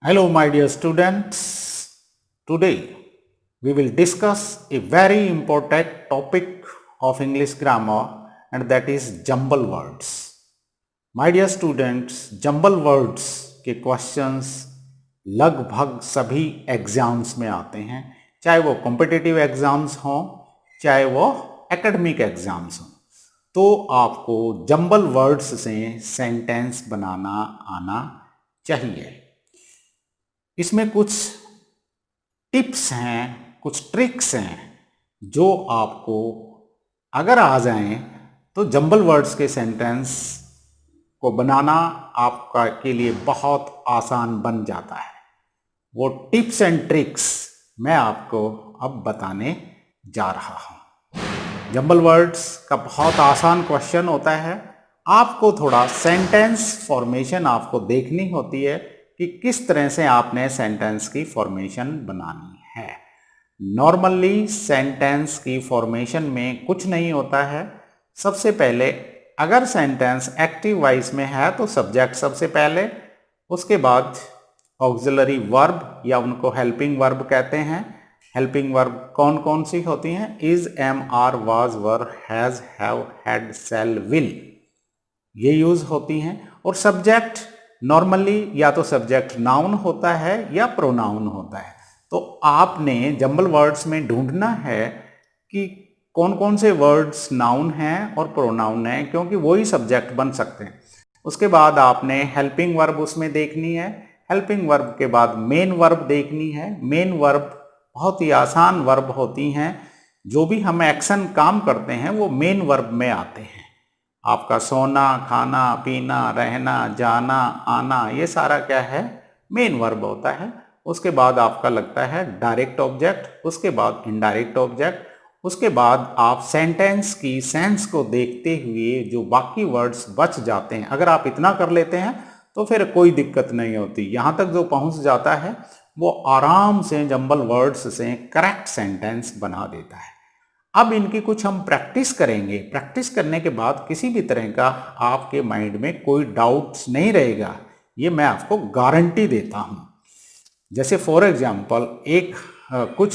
Hello, my dear students. Today we will discuss a very important topic of English grammar, and that is jumble words. My dear students, jumble words के questions लगभग सभी exams में आते हैं, चाहे वो competitive exams हों, चाहे वो एकेडमिक एग्जाम्स हों। तो आपको जंबल वर्ड्स से सेंटेंस बनाना आना चाहिए। इसमें कुछ टिप्स हैं, कुछ ट्रिक्स हैं जो आपको अगर आ जाएं तो जंबल वर्ड्स के सेंटेंस को बनाना आपका के लिए बहुत आसान बन जाता है। वो टिप्स एंड ट्रिक्स मैं आपको अब बताने जा रहा हूं। जंबल वर्ड्स का बहुत आसान क्वेश्चन होता है। आपको थोड़ा सेंटेंस फॉर्मेशन आपको देखनी होती है कि किस तरह से आपने सेंटेंस की फॉर्मेशन बनानी है। नॉर्मली सेंटेंस की फॉर्मेशन में कुछ नहीं होता है। सबसे पहले अगर सेंटेंस एक्टिव वॉइस में है तो सब्जेक्ट सबसे पहले, उसके बाद ऑक्सिलरी वर्ब या उनको हेल्पिंग वर्ब कहते हैं। हेल्पिंग वर्ब कौन कौन सी होती हैं? Is, am, are, was, were, has, have, had, shall, will, ये यूज होती हैं। और सब्जेक्ट नॉर्मली या तो सब्जेक्ट नाउन होता है या प्रोनाउन होता है। तो आपने जंबल वर्ड्स में ढूंढना है कि कौन कौन से वर्ड्स नाउन हैं और प्रोनाउन हैं, क्योंकि वही सब्जेक्ट बन सकते हैं। उसके बाद आपने हेल्पिंग वर्ब उसमें देखनी है। हेल्पिंग वर्ब के बाद मेन वर्ब देखनी है। मेन वर्ब बहुत ही आसान वर्ब होती हैं। जो भी हम एक्शन काम करते हैं वो मेन वर्ब में आते हैं। आपका सोना, खाना, पीना, रहना, जाना, आना, ये सारा क्या है? मेन वर्ब होता है। उसके बाद आपका लगता है डायरेक्ट ऑब्जेक्ट, उसके बाद इनडायरेक्ट ऑब्जेक्ट, उसके बाद आप सेंटेंस की सेंस को देखते हुए जो बाकी वर्ड्स बच जाते हैं, अगर आप इतना कर लेते हैं तो फिर कोई दिक्कत नहीं होती। यहाँ तक जो पहुँच जाता है वो आराम से जंबल वर्ड्स से करेक्ट सेंटेंस बना देता है। अब इनकी कुछ हम प्रैक्टिस करेंगे। प्रैक्टिस करने के बाद किसी भी तरह का आपके माइंड में कोई डाउट्स नहीं रहेगा, ये मैं आपको गारंटी देता हूं। जैसे फॉर एग्जांपल कुछ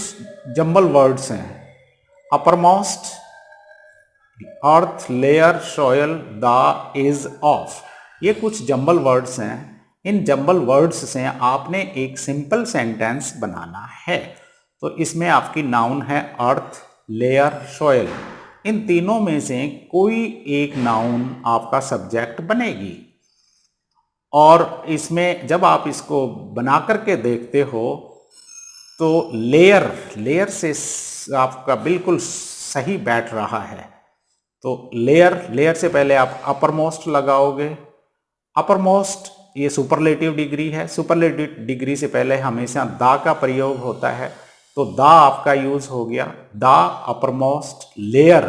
जंबल वर्ड्स हैं। Uppermost, earth, layer, soil, the, is, of, ये कुछ जंबल वर्ड्स हैं। इन जंबल वर्ड्स से आपने एक सिंपल सेंटेंस बनाना है। तो इसमें आपकी नाउन है अर्थ, लेयर, सॉयल। इन तीनों में से कोई एक नाउन आपका सब्जेक्ट बनेगी। और इसमें जब आप इसको बना करके देखते हो तो लेयर से आपका बिल्कुल सही बैठ रहा है। तो लेयर से पहले आप अपर मोस्ट लगाओगे। अपर मोस्ट ये सुपरलेटिव डिग्री है। सुपरलेटिव डिग्री से पहले हमेशा दा का प्रयोग होता है, तो दा आपका यूज हो गया। The uppermost layer,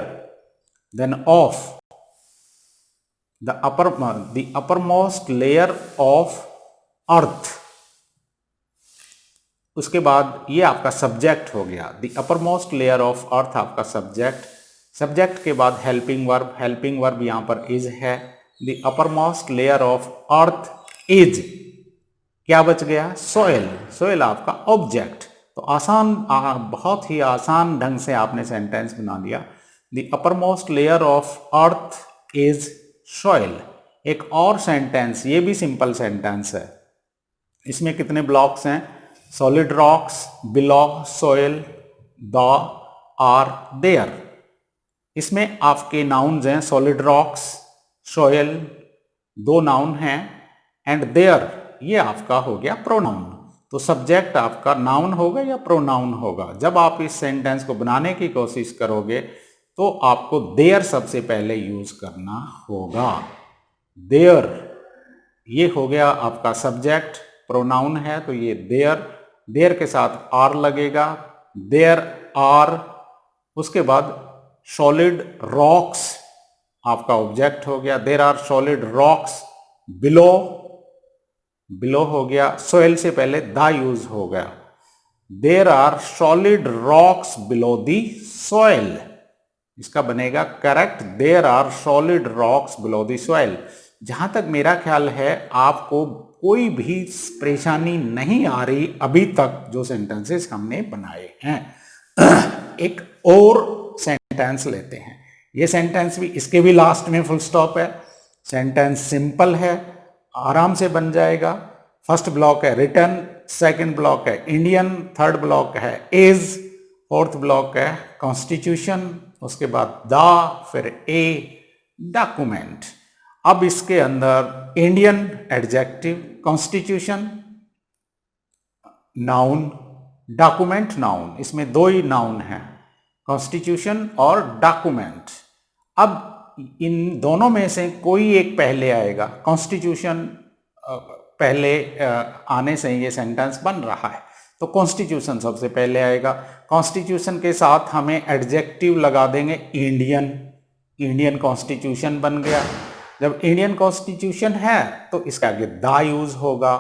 then of the uppermost layer of earth. उसके बाद ये आपका सब्जेक्ट हो गया। The uppermost layer of earth आपका सब्जेक्ट। सब्जेक्ट के बाद हेल्पिंग वर्ब। हेल्पिंग वर्ब यहाँ पर इज है। The uppermost layer of earth is, क्या बच गया? सोयल। सोयल आपका ऑब्जेक्ट। तो बहुत ही आसान ढंग से आपने सेंटेंस बना दिया। The uppermost layer of earth is soil. एक और सेंटेंस, ये भी सिंपल सेंटेंस है। इसमें कितने ब्लॉक्स हैं? Solid rocks, below, soil, the, are, there. इसमें आपके नाउन्स हैं सॉलिड रॉक्स, सोयल, दो नाउन हैं, एंड देयर ये आपका हो गया प्रोनाउन। तो सब्जेक्ट आपका नाउन होगा या प्रोनाउन होगा? जब आप इस सेंटेंस को बनाने की कोशिश करोगे तो आपको देयर सबसे पहले यूज करना होगा। देयर ये हो गया आपका सब्जेक्ट। प्रोनाउन है तो ये देयर। देयर के साथ आर लगेगा। There are. उसके बाद सॉलिड रॉक्स आपका ऑब्जेक्ट हो गया। There are solid rocks below. Below हो गया। सोयल से पहले द यूज हो गया। There are solid rocks below the soil. इसका बनेगा correct, there are solid rocks below the soil. जहां तक मेरा ख्याल है आपको कोई भी परेशानी नहीं आ रही अभी तक जो सेंटेंसेस हमने बनाए हैं। एक और सेंटेंस लेते हैं। ये सेंटेंस भी, इसके भी लास्ट में फुल स्टॉप है। सेंटेंस सिंपल है, आराम से बन जाएगा। फर्स्ट ब्लॉक है रिटर्न, सेकंड ब्लॉक है इंडियन, थर्ड ब्लॉक है इज, फोर्थ ब्लॉक है कॉन्स्टिट्यूशन, उसके बाद द, फिर ए डॉक्यूमेंट। अब इसके अंदर Indian adjective, constitution noun, document noun, इसमें दो ही नाउन हैं, कॉन्स्टिट्यूशन और डॉक्यूमेंट। अब इन दोनों में से कोई एक पहले आएगा। कॉन्स्टिट्यूशन पहले आने से ये सेंटेंस बन रहा है, तो कॉन्स्टिट्यूशन सबसे पहले आएगा। कॉन्स्टिट्यूशन के साथ हमें एडजेक्टिव लगा देंगे इंडियन, इंडियन कॉन्स्टिट्यूशन बन गया। जब इंडियन कॉन्स्टिट्यूशन है तो इसके आगे द यूज होगा,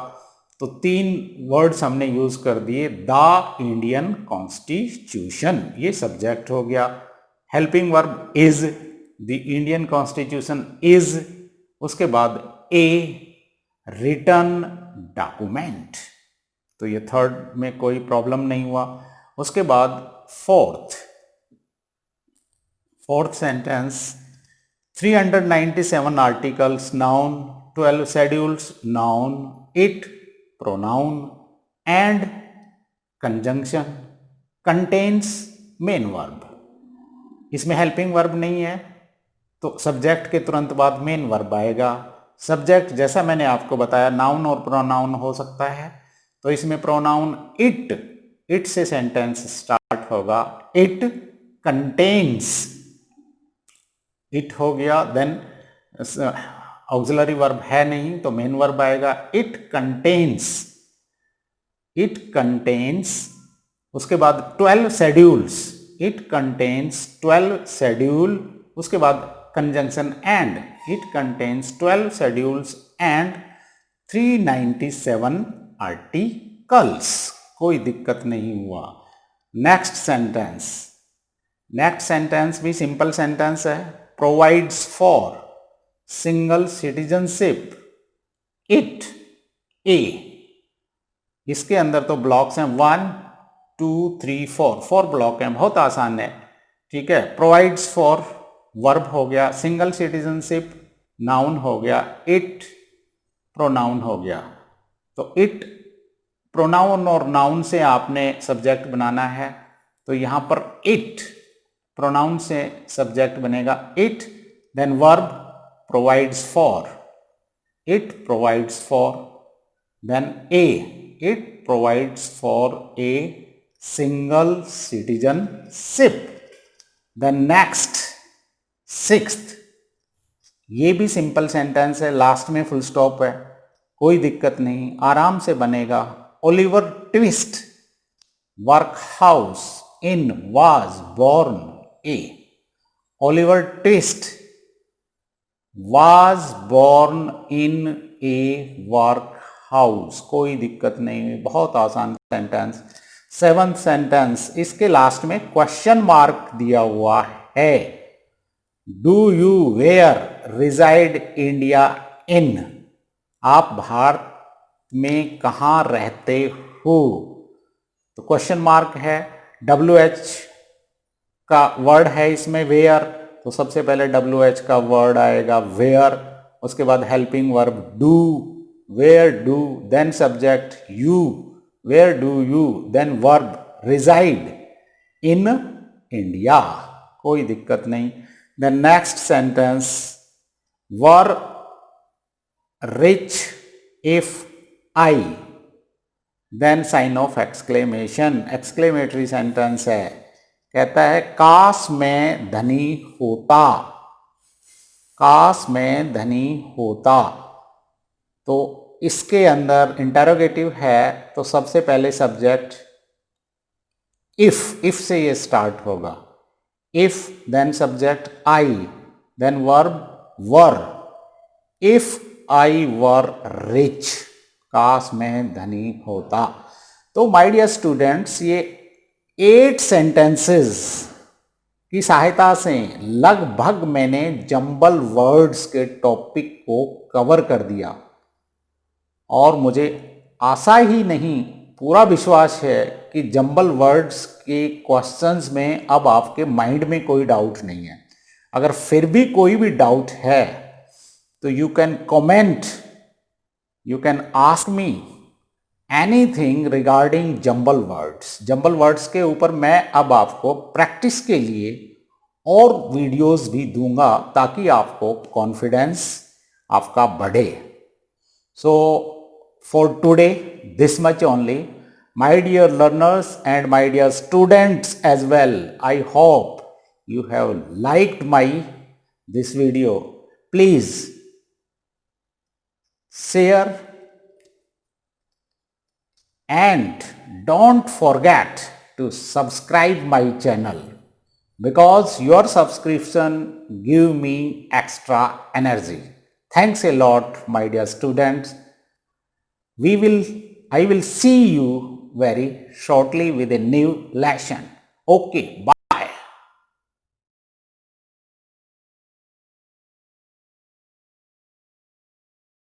तो तीन वर्ड्स हमने यूज कर दिए, द इंडियन कॉन्स्टिट्यूशन, ये सब्जेक्ट हो गया। Helping verb is, the Indian constitution is, उसके बाद ए रिटर्न डॉक्यूमेंट, तो ये थर्ड में कोई प्रॉब्लम नहीं हुआ। उसके बाद fourth sentence, 397 articles noun, 12 schedules noun, it pronoun and conjunction contains main verb. इसमें हेल्पिंग वर्ब नहीं है, तो सब्जेक्ट के तुरंत बाद मेन वर्ब आएगा। सब्जेक्ट जैसा मैंने आपको बताया नाउन और प्रोनाउन हो सकता है, तो इसमें प्रोनाउन इट से सेंटेंस स्टार्ट होगा, इट कंटेन्स, इट हो गया। देन ऑक्सिलरी वर्ब है नहीं तो मेन वर्ब आएगा, इट कंटेन्स। उसके बाद 12 शेड्यूल्स, इट कंटेन्स 12 शेड्यूल, उसके बाद conjunction and, it contains 12 schedules and 397 articles, कोई दिक्कत नहीं हुआ। नेक्स्ट सेंटेंस भी सिंपल सेंटेंस है, provides for single citizenship it a. इसके अंदर तो ब्लॉक्स हैं 1 2 3 4 ब्लॉक हैं, बहुत आसान है, ठीक है। प्रोवाइड्स फॉर वर्ब हो गया, सिंगल सिटीजनशिप नाउन हो गया, इट प्रोनाउन हो गया। तो इट प्रोनाउन और नाउन से आपने सब्जेक्ट बनाना है, तो यहां पर इट प्रोनाउन से सब्जेक्ट बनेगा it, then verb provides for, it provides for, then a, it provides for a single citizenship. Then next sixth, ये भी सिंपल सेंटेंस है, लास्ट में फुल स्टॉप है, कोई दिक्कत नहीं, आराम से बनेगा। Oliver Twist work house in was born a, Oliver Twist was born in a work house, कोई दिक्कत नहीं हुई, बहुत आसान सेंटेंस। 7th सेंटेंस, इसके लास्ट में क्वेश्चन मार्क दिया हुआ है, do you where reside India in, आप भारत में कहाँ रहते हो, तो क्वेश्चन मार्क है, WH का वर्ड है इसमें वेयर, तो सबसे पहले WH का वर्ड आएगा वेयर, उसके बाद helping verb do, where do, then subject you, where do you, then verb reside in India, कोई दिक्कत नहीं। The next sentence, were rich if I, then sign of exclamation, exclamatory sentence है, कहता है काश मैं धनी होता, काश मैं धनी होता, तो इसके अंदर इंटरोगेटिव है, तो सबसे पहले सब्जेक्ट इफ से ये स्टार्ट होगा, if then subject I, then verb were, if I were rich, काश मैं धनी होता। तो माय डियर स्टूडेंट्स, ये 8 सेंटेंसेस की सहायता से लगभग मैंने जंबल वर्ड्स के टॉपिक को कवर कर दिया, और मुझे आशा ही नहीं पूरा विश्वास है कि जंबल वर्ड्स के क्वेश्चंस में अब आपके माइंड में कोई डाउट नहीं है। अगर फिर भी कोई भी डाउट है तो you can comment, you can ask me anything regarding jumble words. Jumble words के ऊपर मैं अब आपको प्रैक्टिस के लिए और वीडियोस भी दूंगा ताकि आपको कॉन्फिडेंस आपका बढ़े। So for today this much only. My dear learners and my dear students as well, I hope you have liked my this video. Please share and don't forget to subscribe my channel because your subscription give me extra energy. Thanks a lot, my dear students. I will see you very shortly with a new lesson. Okay, bye.